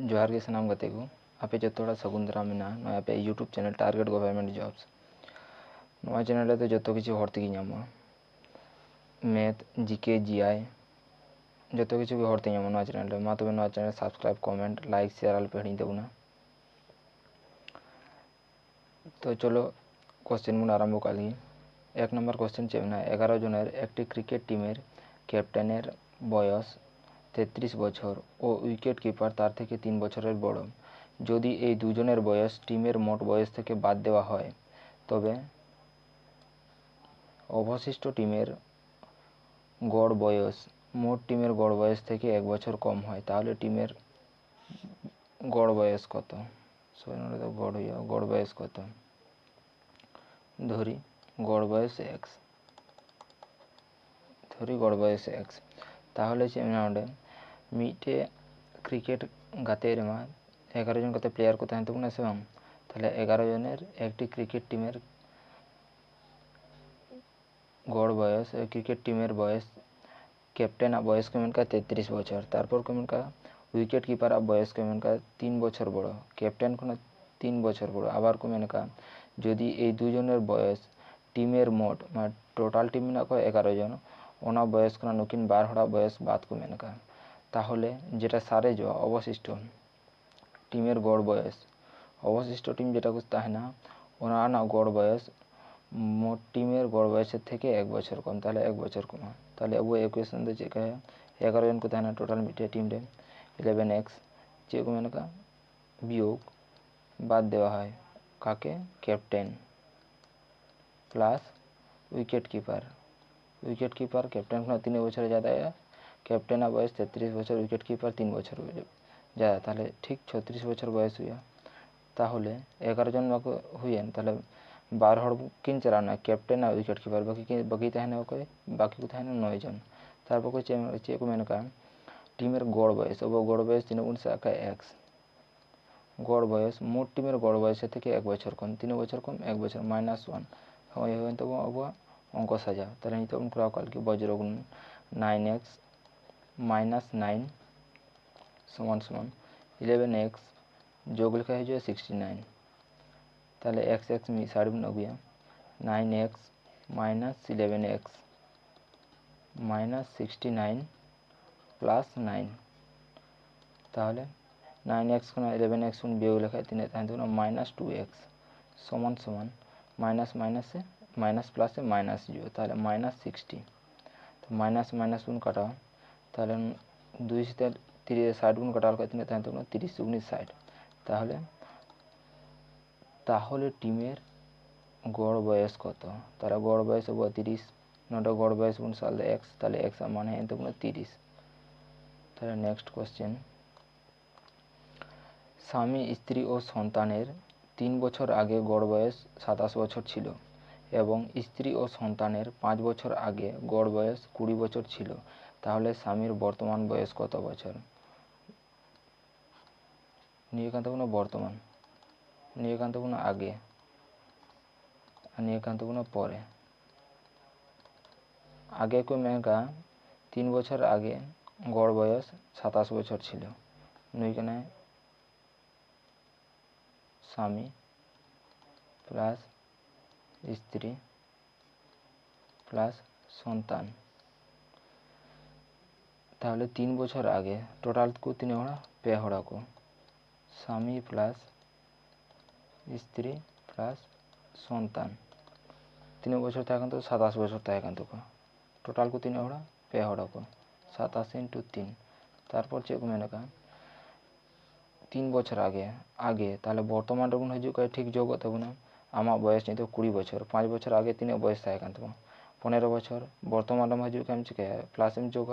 जोहार के सनाम गते को आपे जो थोड़ा सगुन दाराम मेना नय आपे YouTube channel target government jobs नवा चैनल तो जो किछु हर तेगी नामा मैथ जीके जीआई जो किछु भी हरते नामा नवा चैनल मा तबे नवा channel subscribe comment like share आल पे हिड़ी तबना। तो चलो क्वेश्चन बन आरम्भ कर ली। एक नम्बर क्वेश्चन चेना 11 जনের একটি ক্রিকেট টিমের ক্যাপ্টেনের বয়স 33 বছর ও উইকেট কিপার তার থেকে 3 বছরের বড়। যদি এই দুজনের বয়স টিমের মোট বয়স থেকে বাদ দেওয়া হয় তবে অবশিষ্ট টিমের গড় বয়স মোট টিমের গড় বয়স থেকে 1 বছর কম হয় তাহলে টিমের গড় বয়স কত? গড় বয়স কত ধরি গড় বয়স x ধরি গড় বয়স x তাহলে চেয়ে মিটে ক্রিকেট গাতে রেমা 11 জন কত প্লেয়ার को तहन तबना से बांग তাহলে 11 জনের একটি ক্রিকেট টিমের গড় বয়স ক্রিকেট টিমের বয়স ক্যাপ্টেন বয়স को मेनका 33 বছর তারপর को मेनका উইকেট কিপার বয়স को मेनका 3 বছর বড় ক্যাপ্টেন को 3 বছর বড় আবার को मेनका যদি এই দুজনের বয়স টিমের মোট মানে টোটাল টিম মেনা को 11 জন ওনা বয়স को नुकिन 12 হড়া বয়স বাদ को मेनका তাহলে যেটা সারে যাওয়া অবশিষ্ট টিমের গড় বয়স অবশিষ্ট টিম যেটা করতে হয় না ওনার না গড় বয়স মোট টিমের গড় বয়সের থেকে 1 বছর কম তাহলে 1 বছর কম তাহলে वो इक्वेशन तो चेक है 11 जन को था ना टोटल मिटे टीम रे 11x चेक मैंने का वियोग बाद देवा है काके captain plus wicket keeper captain को 3 বছর ज़्यादा है कैप्टेन बयस 33 বছর विकेट कीपर 3 বছর ज़्यादा তাহলে ঠিক 36 বছর বয়স हुआ তাহলে 11 জন हुए তাহলে 12 हड़ किन चलाना कैप्टेन और विकेट कीपर बाकी तहने कोई बाकी को तहने 9 जन तारपर को चे को मेनका टीमेर गड़ बयस अब गड़ बयस 3 गुण से आका एक्स गड़ बयस मोट टीमेर गड़ बयस থেকে 1 বছর कम 3 বছর कम 1 বছর -1 হয় হয় তো अब अंक सजा তাহলে নিতে উন করা কাল কি বজ্রগুণ 9x - 9 সমান সমান 11x যোগ লিখা है जो 69 তাহলে x x মি साइड में हो गया 9x - 11x - 69 प्लस 9 তাহলে 9x को 11x को বিয়োগ লেখা 3 তাহলে তো -2x সমান সমান মাইনাস মাইনাস से माइनस प्लस से माइनस जो তাহলে -60 তো মাইনাস মাইনাস গুণ কাটা তাহলে 2 से 30 60 গুণ কাটার কত তাহলে তো 30 গুণ 60 তাহলে তাহলে টিমের গড় বয়স কত তারা গড় বয়স 32 নটা গড় বয়স গুণ সালে x তাহলে x মানে এত গুণ 30 তাহলে নেক্সট কোশ্চেন স্বামী স্ত্রী ও সন্তানের 3 বছর আগে গড় বয়স 27 বছর ছিল এবং স্ত্রী ও সন্তানের 5 বছর আগে গড় বয়স 20 বছর ছিল তাহলে স্বামীর বর্তমান বয়স কত বছর নিয়কান্তগুণ বর্তমান নিয়কান্তগুণ আগে আর নিয়কান্তগুণ পরে আগে को মেনকা 3 বছর আগে গড় বয়স 27 বছর ছিল নইখানে স্বামী প্লাস স্ত্রী প্লাস সন্তান তাহলে 3 বছর আগে টোটাল को 3 হড়া পে হড়া को স্বামী প্লাস স্ত্রী প্লাস সন্তান 3 বছর থাকে তো 27 বছর থাকে তো টোটাল को 3 হড়া পে হড়া को 27 × 3 তারপর চেক মেনকা 3 বছর আগে আগে তাহলে বর্তমান রগুন হয়ে যায় ঠিক যোগ হতে না আমার বয়স नहीं तो 20 বছর 5 বছর আগে 3 বয়স থাকে তো 15 বছর বর্তমান হয়ে যায় কেমন চিকে প্লাস এম যোগ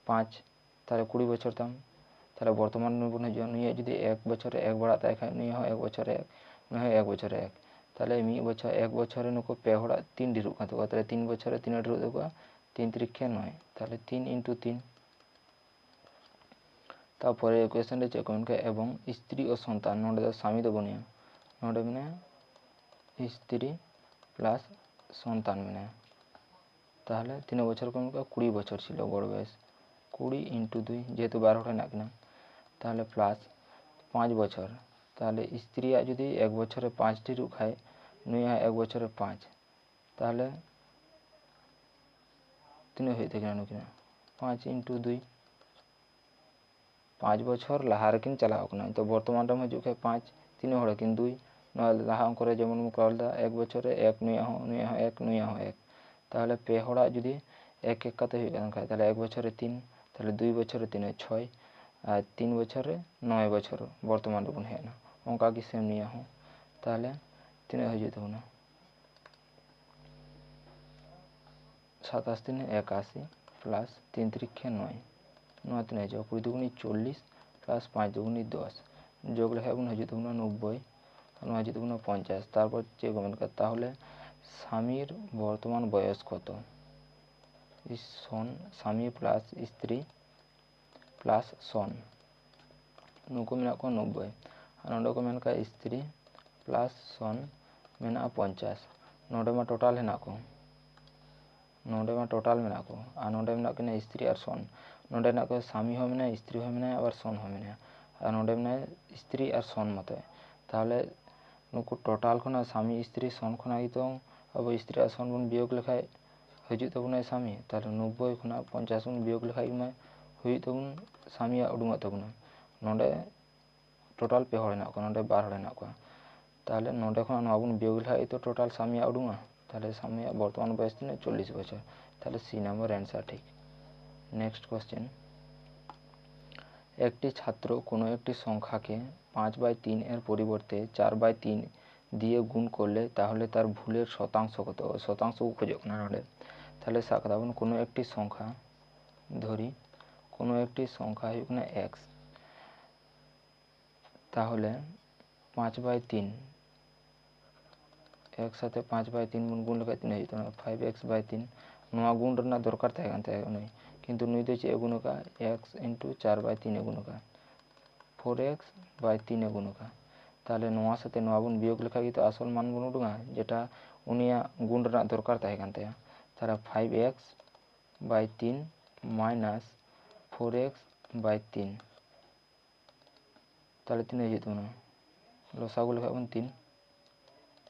5 তাহলে 20 বছর তাম তাহলে বর্তমান রগুন হয়ে যায় নিয়ে যদি 1 বছরে 1 বাড়াতে হয় নিয়ে হয় 1 বছরে 1 নিয়ে হয় 1 বছরে 1 তাহলে মি বছর 1 বছরে নুকো পে হড়া 3 ডিরু কাতো তাহলে 3 বছরে 3 ডিরু দেবো 3 3 9 তাহলে 3 × 3 তারপরে ইকুয়েশনটা চেক করুন এবং স্ত্রী ও সন্তান নোডে স্বামী দেব নিয়ে নোডে মানে স্ত্রী প্লাস সন্তান মানে তাহলে 3 বছর কম 20 বছর ছিল গড় বয়স 20 × 2 যেহেতু 12টা না কিনা তাহলে প্লাস 5 বছর, তাহলে স্ত্রীয়াग যদি 1 বছরে 5টি রূপ খায়, নুইয়া 1 বছরে 5, তাহলে तीन होते नुकिन 5 × 2 5 বছর লাহার কিन चलाव तो बर्तमान रम हजू 5 तीन हड़ किन 2 लाहा अंक जेमन करा 1 बछरे 1 नुया 1 नुया 1 ताहले पे हड़ा जुदी एक एक काते ताहले 1 बछरे 3 ताहले 2 बछरे 3 6 और 3 बछरे 9 बछर बर्तमान बन हेना अंका कि सेम निया हो ताहले तीन हजू तबना 27 3 81 प्लस 3 3 9 9 3 हजू 20 दुगुनी 40 प्लस 5 दुगुनी 10 जोग लेखा बन हजू तबना 90 और हजू तबना 50 तारपर चे कमेंट करता हले स्वामीर बर्तमान बयस कत सन स्वामी प्लस स्त्री प्लस सन नुको मेना को 90 और नोडे को मेन का स्त्री प्लस सन मेना 50 नोडे मा टोटाल हेना को नोडे में टोटाल मेना को और नोडे मेना किना स्त्री और सन नोडे ना को स्वामी हो मेना स्त्री हो मेना और सन हो मेना और नोडे मेना स्त्री और सन मत ताहले नुको टोटाल खना स्वामी स्त्री सन खना तो अब स्त्री और सन बन वियोग लेखाय हजू तबना स्वामी ताहले 90 खना 50 बन वियोग लेखाय मा हुई तबन स्वामी उडुंग तबना नोडे टोटाल पे हड़ हेना को नोडे 12 हड़ हेना को ताहले नोडे खना नवा बन वियोग लेखाय तो टोटाल स्वामी उडुंगा ताहले स्वामी बर्तमान बयस तीन 40 बछर ताहले सी नम्बर आंसर ठीक। नेक्स्ट क्वेश्चन একটি ছাত্র কোনো একটি সংখ্যাকে 5/3 এর পরিবর্তে 4/3 দিয়ে গুণ করলে তাহলে তার ভুলের শতাংশ কত শতাংশ খোঁজো না হলে তাহলে সাকাদাবন কোনো একটি সংখ্যা ধরি কোনো একটি সংখ্যা হয় না x তাহলে 5/3 एक साथ 5/3 गुण लगा 3 होता 5x/3 नवा गुण रना दरकार नहीं किंतु नुई तो चे गुण का x × 4/3 गुण का 4x/3 गुण का ताहले नवा साथे नवा बन वियोग लेखा तो आसल मान बन उडुंगा जेटा उनिया गुण रना दरकार ताहले 5x/3 माइनस 4x/3 ताहले 3 हो जेतो ना लसागु लेखा बन 3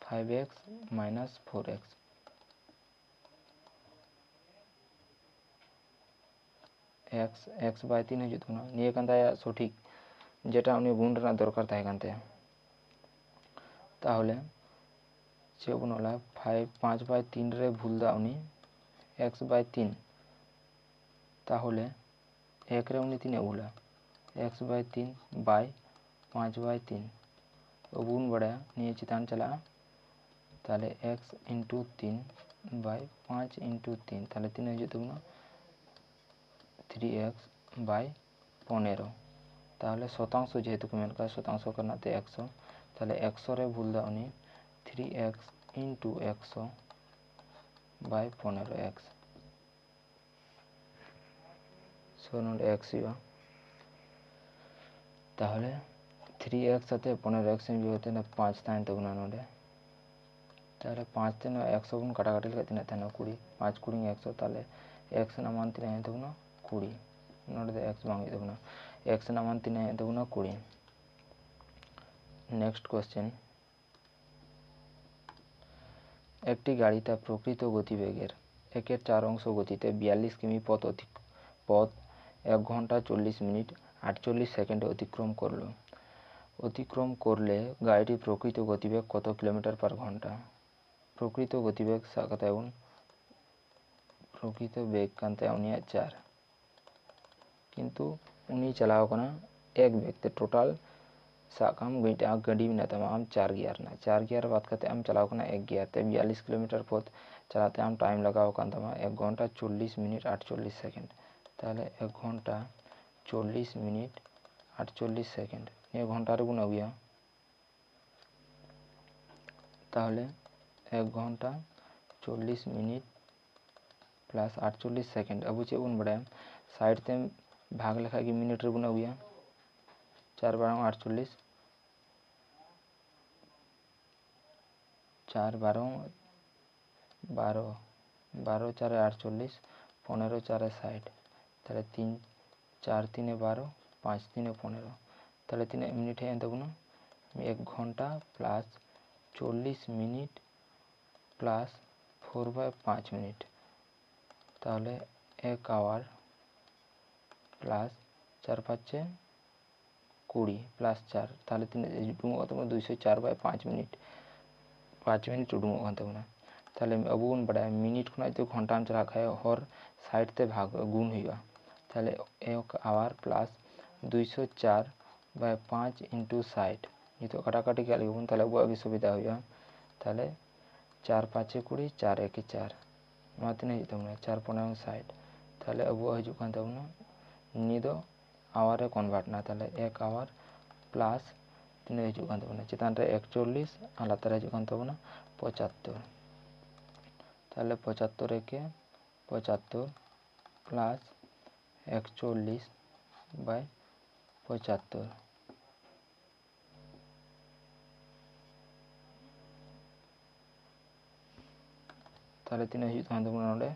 5x माइनस 4x x/3 हजू तो निये कान ताया सठिक जेटा उनी गुण रना दरकार ताहे कानते ताहले चे बनला 5/3 रे भूल दा उनी x/3 ताहले 1 रे उनी 3 भूला x/3 बाय 5/3 गुण बढ़ाया निये चितान चला ताहले x × 3 बाय 5 × 3 ताहले 3 हजू तो 3x/15 ताहले शतांश जेहेतु को मेन का शतांश करना ते 100 ताहले 100 रे भूल दा उनी 3x × 100/15x सो नोड x हुआ ताहले 3x साथे 15x भी होते ना 5 ताइन तो ना नोडे ताहले 5 ते 100 बन काटाकाटी लगा तीन ताना 20 5 20 100 ताहले x ना मान तीन है तो ना 20 नोडे तो x बांग तो ना x ना मान तीन है तो ना 20। नेक्स्ट क्वेश्चन একটি গাড়ি তার প্রকৃত গতিবেগের 1/4 অংশ গতিতে 42 কিমি পথ 1 ঘন্টা 40 মিনিট 48 সেকেন্ডে অতিক্রম করলে গাড়িটির প্রকৃত গতিবেগ কত কিলোমিটার/ঘন্টা প্রকৃত গতিবেগ সাকাতে এবং প্রকৃত বেগ কানতে উনিয়া 4 किंतु उनी चलाव कना एक व्यक्ति टोटल साकाम गईटा गाड़ी में तमा आम 4 गियर बात करते आम चलाव कना 1 गियर ते 42 किलोमीटर पथ चलाते आम टाइम लगाव कान तमा 1 घंटा 40 मिनट 48 सेकेंड ताहले 1 घंटा 40 मिनट 48 सेकेंड ये घंटा रे गुना हुआ ताहले 1 घंटा 40 मिनट प्लस 48 सेकेंड अब चे बन बड़ा साइड ते भाग लेखा कि मिनट रे गुना हुआ 4 × 48 4 × 12 12 4 48 15 4 60 ताहले 3 4 3 12 5 3 15 তাহলে তিনে মিনিট হয়ে তাबोना 1 ঘন্টা প্লাস 40 মিনিট প্লাস 4/5 মিনিট, তাহলে 1 আওয়ার প্লাস 4 5 20 প্লাস 4, তাহলে তিনে उडुङोगा ताबोना 204/5 मिनिट 5 मिनिट उडुङोगा ताबोना। ताहले अब बन बड़ा मिनिट खुना जो घंटा में चला खाए हर साइड ते भाग गुण हुआ, ताहले 1 आवर प्लस 204/5 इंटू 60 ये तो काटाकाटी क्या लिखबन, ताहले अब आगे सुविधा हुआ, ताहले 4 5 20 4 1 4 नवा तीन हजू ताबोना 4 15 60, ताहले अब हजू कान ताबोना नि दो आवर रे कन्वर्ट ना, ताहले 1 आवर प्लस तीन हजू कान ताबोना चितान रे 41 और लातार हजू कान ताबोना 75, ताहले 75 एके 75 प्लस 41/75, ताहले तीन हजू कान ताबोना नोडे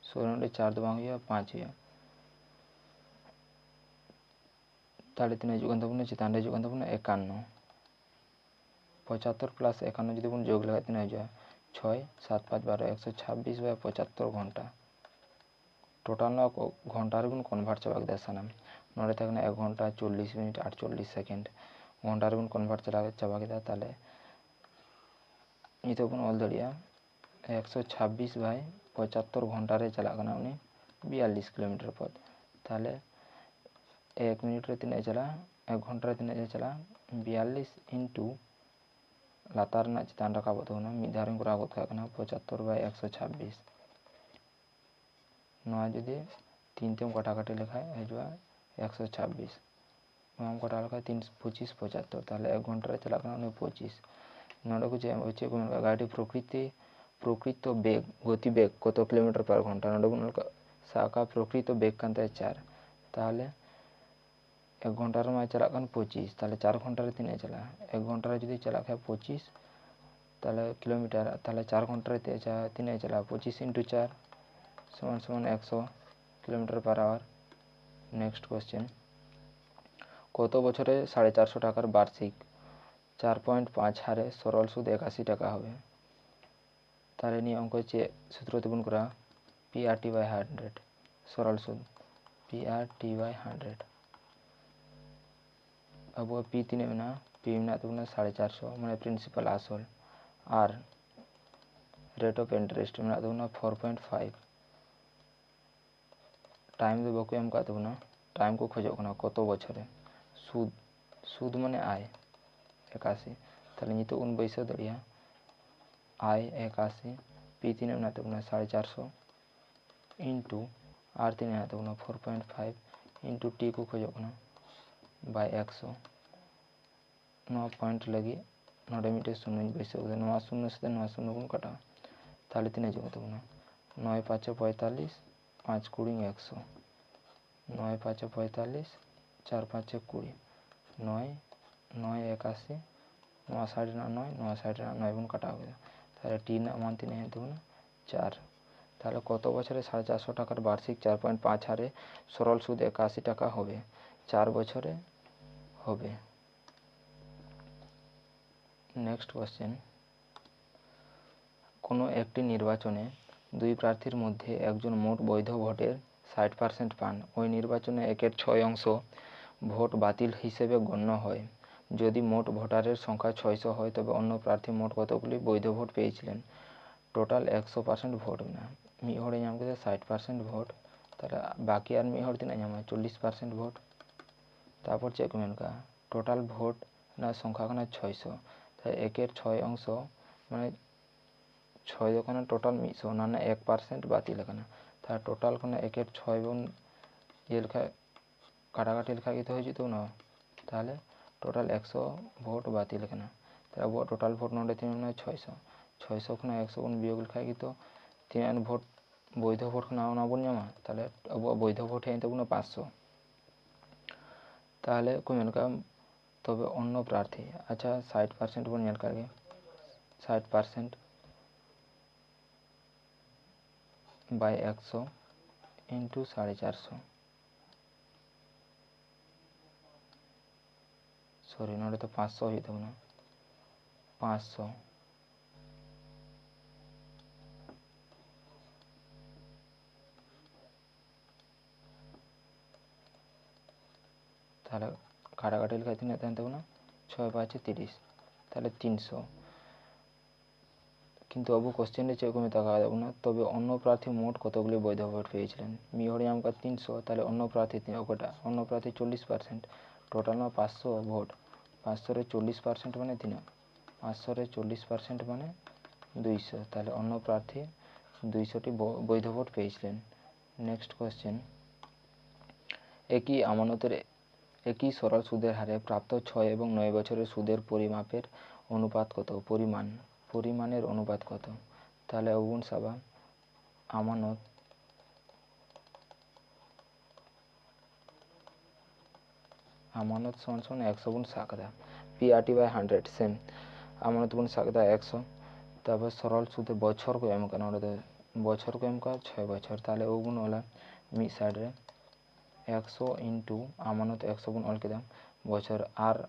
16 4 दो बांग हुआ 5 हुआ, ताहले तीन हजू कान ताबोना चितान रे हजू कान ताबोना 51 75 प्लस 51 जो बन जोग लगा तीन हजू 6 7 5 12 126/75 घंटा टोटाल ना घंटा रे बन कन्वर्ट चला गया सानाम नोडे तकना 1 घंटा 40 मिनट 48 सेकेंड घंटा रे बन कन्वर्ट चला गया, ताहले ये तो बन ऑल दड़िया 126/75 घंटा रे चला गना उनी 42 किलोमीटर पथ, ताहले 1 मिनट रे तीन चला 1 घंटा रे तीन चला 42 इंटू लातार ना चितान रखा होना मिद धारे को रागत खाना 75/126 नवा जुदी 3 तेम काटाकाटी लेखाय हजुआ 126 नवा काटा लेखाय 3 25 75, ताहले 1 घंटा रे चला गना 25 नोडे को जे होचे को गाड़ी प्रकृत बेग गति बेग कत किलोमीटर पर घंटा नोडे को साका प्रकृत बेग कानते 4, ताहले 1 घंटा रे मा चला 25, ताहले 4 घंटा रे तीन चला 1 घंटा रे जुदी चला खाय 25 ताहले किलोमीटर, ताहले 4 घंटा रे तीन चला 25 इंटू 4 समान 100 kilometre per hour. Next question कत बछरे 450 टाकार बार्षिक 4.5 हारे सरल सूद 81 टाका होबे, ताहले नि अंक चे सूत्र तबन करा PRT/100 सरल सूद PRT/100, अब P तीन में P में तबना 450 माने प्रिंसिपल आसल R रेट ऑफ इंटरेस्ट में तबना 4.5 टाइम दो बको एम का तबना टाइम को खोजो कना कत बछरे सूद सूद माने आय 81, ताहले नि तो उन बैसा दड़िया आय 81 P तीन में तबना 450 इंटू R तीन में तबना 4.5 इंटू T को खोजो कना बाय 100 नवा पॉइंट लगी नोडे मिटे शून्य बैसा नवा शून्य से नवा शून्य को काटा, ताहले तीन जो तबना 9 5 45 5 20 100 9 5 45 4 5 20 9 9 81 9 साइड ना 9 साइड ना 9 बन काटा गया, ताहले टी ना मान तीन है तबना 4, ताहले कत बछरे 450 टाकार बार्षिक 4.5 हारे सरल सूद 81 टाका होबे 4 बछरे होबे। नेक्स्ट क्वेश्चन कोनो एकटी निर्वाचने दुई प्रार्थीर मध्य एकजन मोट बैध भोटेर 60% पान ओई निर्वाचने एकेर 6 अंश भोट बातिल हिसेबे गण्य हय, यदि मोट भोटारेर संख्या 600 हय तबे अन्य प्रार्थी मोट कतगुली बैध भोट पेयेछिलेन टोटाल 100% भोट ना मी हड़े नाम के 60% भोट, तारा बाकी आर मी हड़ तीना नाम 40% भोट, तारपर चेक मेन का टोटाल भोट ना संख्या खाना 600 ताई एकेर 6 अंश माने 6 दो टोटाल 100 ना 1% बातिल लेखाना तार टोटाल खाना एकेर 6 बन ये लेखा काटाकाटी लेखा तो हो तो ना, ताहले टोटाल 100 भोट बातिल लेखाना तार अब टोटाल भोट नोडे तीन 600 खाना 100 बन वियोग लेखा तो तीन भोट बैध भोट खाना ना बन जामा, ताहले अब बैध भोट है तबना 500, ताहले को मेन का तबे अन्य प्रार्थी अच्छा 60% बन नेल करके 60% बाय 100 इंटू 450 सॉरी नोड़े तो 500 हुई तबना 500 তাহলে কাটাকাটি লেখা তিন তাহলে তবনা 6 5 30 তাহলে 300 কিন্তু আবু কোশ্চেনে চেক করে তাকা যাব না তবে অন্য প্রার্থী মোট কতগুলি বৈধ ভোট পেয়েছিলেন মি হরে আমকা 300 তাহলে অন্য প্রার্থী ওটা অন্য প্রার্থী 40% টোটাল না 500 ভোট 500 রে 40% মানে 3 500 রে 40% মানে 200 তাহলে অন্য প্রার্থী 200টি বৈধ ভোট পেয়েছিলেন নেক্সট কোশ্চেন একই আমানতের একই সরল সুদের হারে প্রাপ্ত 6 এবং 9 বছরের সুদের পরিমাপের অনুপাত কত পরিমাণের অনুপাত কত তাহলে অবুন সাবা আমানত সমান সমান 100 গুণ সাকদা পিআরটি বাই 100 সেম আমানত গুণ সাকদা 100 তারপর সরল সুদে বছর को एम करना होता है বছর को एम का 6 বছর তাহলে ও গুণ হলা মি সাইড রে 100 ইনটু আমানত 100 গুণ অল के दाम বছর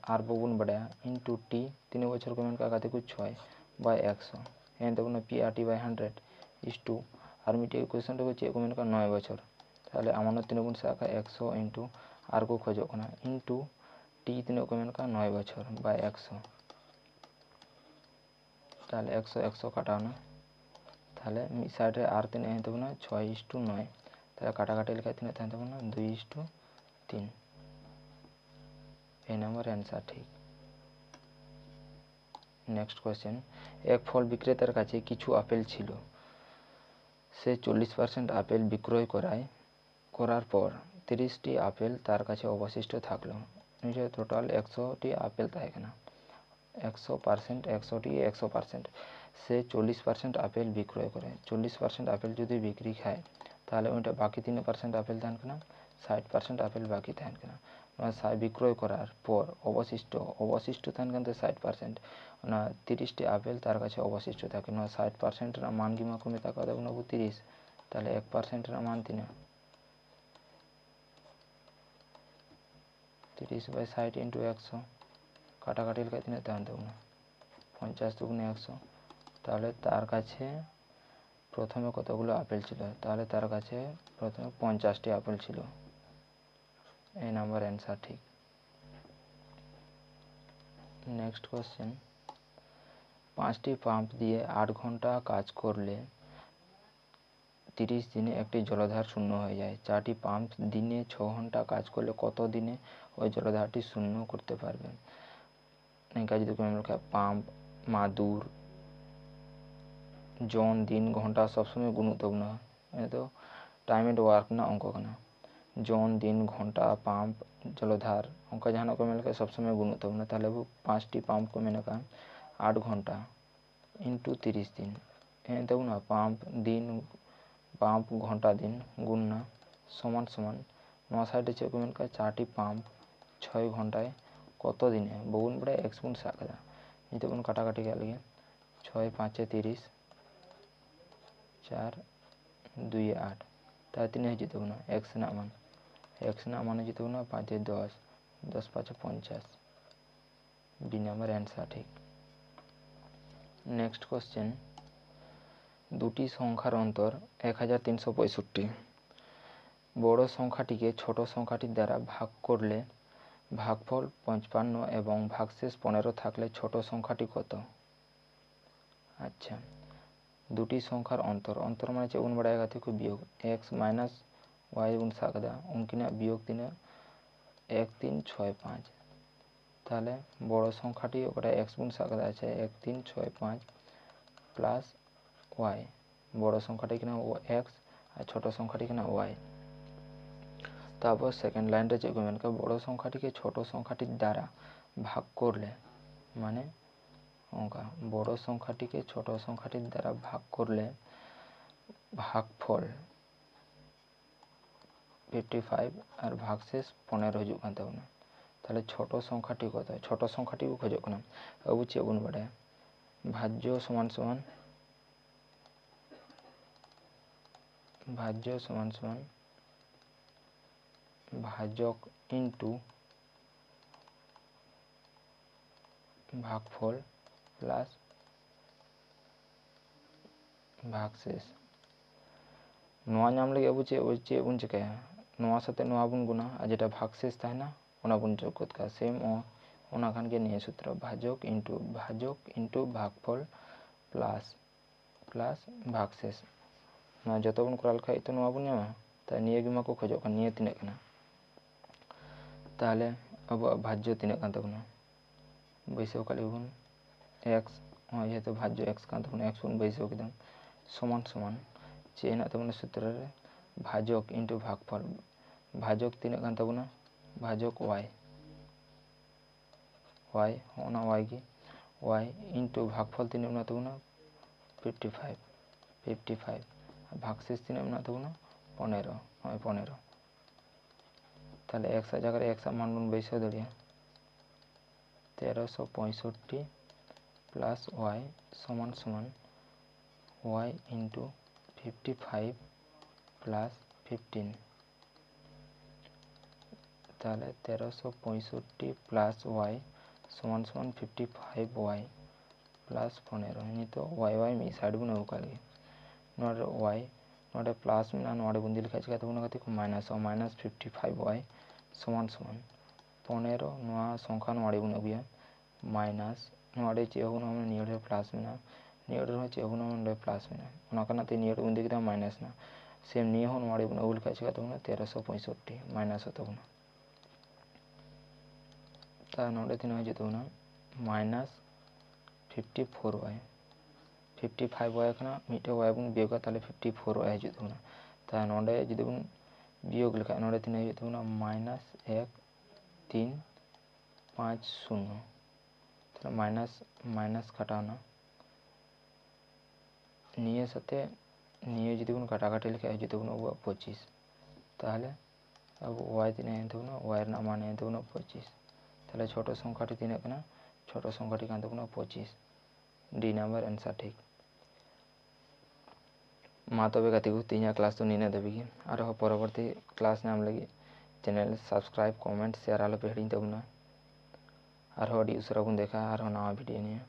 আর বগুণ বড়া ইনটু টি 3 বছর को एम का কাতে कुछ 6 বাই 100 এন তখন পিআরটি বাই 100 ইস টু আর মিটি ইকুয়েশনটা হচ্ছে को एम का 9 বছর তাহলে আমানত 3 গুণ সাকা 100 ইনটু আর को খোঁজো না ইনটু টি 3 को एम का 9 বছর বাই 100 তাহলে 100 100 কাটাও না তাহলে মি সাইড রে আর 3 এনে দেব না 6:9 তাহলে কাটাকাটি লেখা 3 এনে দেব না 2:3 এই নাম্বার অ্যানসার ঠিক নেক্সট কোশ্চেন এক ফল বিক্রেতার কাছে কিছু আপেল ছিল সে 40% আপেল বিক্রয় করার পর 30টি আপেল তার কাছে অবশিষ্ট থাকলো নিচে টোটাল 100টি আপেল থাকে না 100% 100টি 100% সে 40% আপেল বিক্রয় করে 40% আপেল যদি বিক্রি খায় তাহলে ওইটা বাকি 3% আপেল দেন কেনা 60% আপেল বাকি দেন কেনা বিক্রয় করার পর অবশিষ্ট দেন কিন্তু 60% না 30টি আপেল তার কাছে অবশিষ্ট থাকে না 60% এর মান কি কমে টাকা দেব না 30 তাহলে 1% এর মান 30 বাই 60 ইনটু 100 কাটাকাটি লেখা 3 দেন দেব না 50 দুগুণে 100 তাহলে তার কাছে প্রথমে কতগুলো আপেল ছিল তাহলে তার কাছে প্রথমে 50টি আপেল ছিল এই নাম্বার অ্যানসার ঠিক নেক্সট কোশ্চেন 5টি পাম্প দিয়ে 8 ঘন্টা কাজ করলে 30 দিনে একটি জলাধার শূন্য হয়ে যায় 4টি পাম্প দিনে 6 ঘন্টা কাজ করলে কত দিনে ওই জলাধারটি শূন্য করতে পারবে এই কাজ যদি আমরা পাম্প মাদুর জন दिन घंटा सब समय गुणुत्वपूर्ण है तो टाइम एंड वर्क ना अंक करना জন दिन घंटा पंप जलधार अंक जहाँ को मिलकर सब समय गुणुत्वपूर्ण ताहले वो 5टी पंप को मिलने का 8 घंटा इंटू 30 दिन है तो ना पंप घंटा दिन गुणना समान समान नौ साइड को मिलकर 4टी पंप 6 घंटाয় কত দিনে বহুগুণ বড়ে x গুণ সাকদা এই তো কোন কাটাকাটি গেল 6 5 30 4 2 8 তাহলে 3 হয়ে যেত না x না মানে যেত না 5 10 10 5 50 বি নাম্বার অ্যানসার ঠিক নেক্সট কোশ্চেন দুটি সংখ্যার অন্তর 1365 বড় সংখ্যাটিকে ছোট সংখ্যাটির দ্বারা ভাগ করলে ভাগফল 55 এবং ভাগশেষ 15 থাকলে ছোট সংখ্যাটি কত আচ্ছা দুটি সংখ্যার অন্তর মানে হচ্ছে উন বড়াएगा থেকে বিয়োগ x মাইনাস y গুণ সাকদা উনকিনা বিয়োগ 1365 তাহলে বড় সংখ্যাটি ওটা x গুণ সাকদা আছে 1365 প্লাস y বড় সংখ্যাটি কিনা x আর ছোট সংখ্যাটি কিনা y তারপর সেকেন্ড লাইনটা যে কমেন্ট বড় সংখ্যাটিকে ছোট সংখ্যাটির দ্বারা ভাগ করলে মানে অঙ্কা বড় সংখ্যাটিকে ছোট সংখ্যাটির দ্বারা ভাগ করলে ভাগফল 55 আর ভাগশেষ 15 হয়ে যাবে না তাহলে ছোট সংখ্যাটি কত ছোট সংখ্যাটিকে খোঁজো না বুঝছি গুণ বড়ে ভাজ্য সমান সমান ভাজক ইনটু भागफल प्लस भागशेष नोआ नाम लगे अब चे बन चिकाया नोआ साथे नोआ बन गुना और जेटा भागशेष तहना ओना बन जोग गोद का सेम ओना खान के निये सूत्र भाजक इंटू भागफल प्लस प्लस भागशेष ना जतो बन करा लखा तो नोआ बन नामा ता निये गिमा को खोजो कान निये तिनाक कना ताहले अब भाज्य तिनाक कान तबना बैसाव काली बन x जेहेतु भाज्य x कान तबना x बन बैसाव किदां समान समान चे हेना तबना सूत्र रे भाजक इंटू भागफल भाजक तिनाक कान तबना भाजक y ओना y की y इंटू भागफल तिनाक बना तबना 55 भागशेष तिनाक बना तबना 15 ताहले x जगह x मान बन बैसाव दाड़िया 1365 प्लस y समान समान y इंटू 55 प्लस 15 ताहले 1365 प्लस y समान समान 55y प्लस 15 ini तो y मी साइड बन उकाली नोडे y नोडे प्लस में नोडे बुंदी लिखा चिका तो कति को माइनस 55y समान समान 15 नोआ संख्या नोडे बन अगुया माइनस नोडे चे हो ना नियरे प्लस में नियरे हो चे हो ना प्लस में ओना कना ते नियरे बुंदी किदा माइनस ना सेम निये हो नोडे बन अगुल लिखा चिका तो 1365 माइनस होता बना ता नोडे तिना हो जतो ना माइनस 54y 55y खना मिटे y बन बियोगा ताले 54y जतो ना ता नोडे जदि बन बियोग लिखा नोडे तिना हो जतो ना माइनस 1350 ताले माइनस काटाना निये साथे निये जदि बन काटाकाटी लिखा जतो बन अब 25 ताहले अब y तिना हेन तबना y रना मान हेन तबना 25 ताहले छोटो संख्याटी तिना कना छोटो संख्याटी कान तबना 25 डी नंबर आंसर ठीक मा तबे गाते को तीन क्लास तो नीना दबिगे और परवर्ती क्लास नाम लगी चैनल सब्सक्राइब कमेंट शेयर आलो पे हिडिन तबना और अडी उसरा बन देखा और नवा वीडियो निया।